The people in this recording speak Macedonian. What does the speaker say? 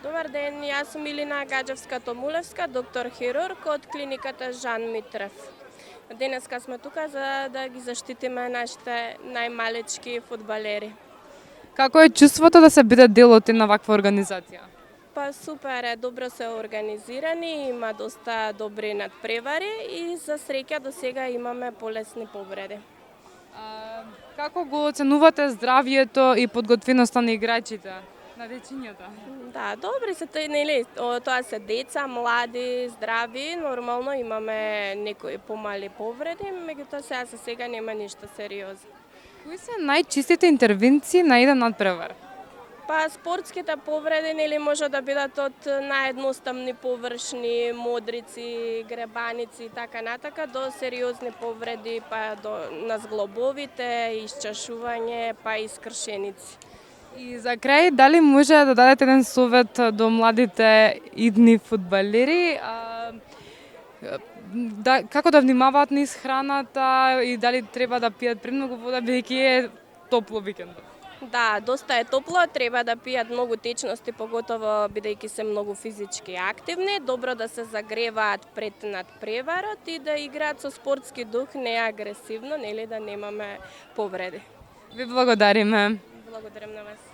Добар ден, јас сум Илина Гаджевска-Томулевска, доктор хирург од клиниката Жан Митрев. Денеска сме тука за да ги заштитиме нашите најмалечки фудбалери. Како е чувството да се биде дел од една ваква организација? Па супер е, добро се организирани, има доста добри надпревари и за среќа до сега имаме полесни повреди. Како го оценувате здравјето и подготвеноста на играчите, на дечињата? Да, добри се нели, тоа се деца, млади, здрави, нормално имаме некои помали повреди, меѓутоа сега нема ништо сериозно. Кои се најчистите интервенции на еден надпревар? Па спортските повреди нели може да бидат од наједноставни површни, модрици, гребаници и така натака до сериозни повреди, па до на зглобовите, исчашување, па и скршеници. И за крај, дали може да дадете еден совет до младите идни фудбалери? Како да внимаваат низ храната и дали треба да пијат премногу вода бидејќи е топло викендот? Да, доста е топло, треба да пијат многу течности, поготово бидејќи се многу физички активни, добро да се загреваат пред надпреварот и да играат со спортски дух, не агресивно, нели да немаме повреди. Ви благодариме. Благодарам на вас.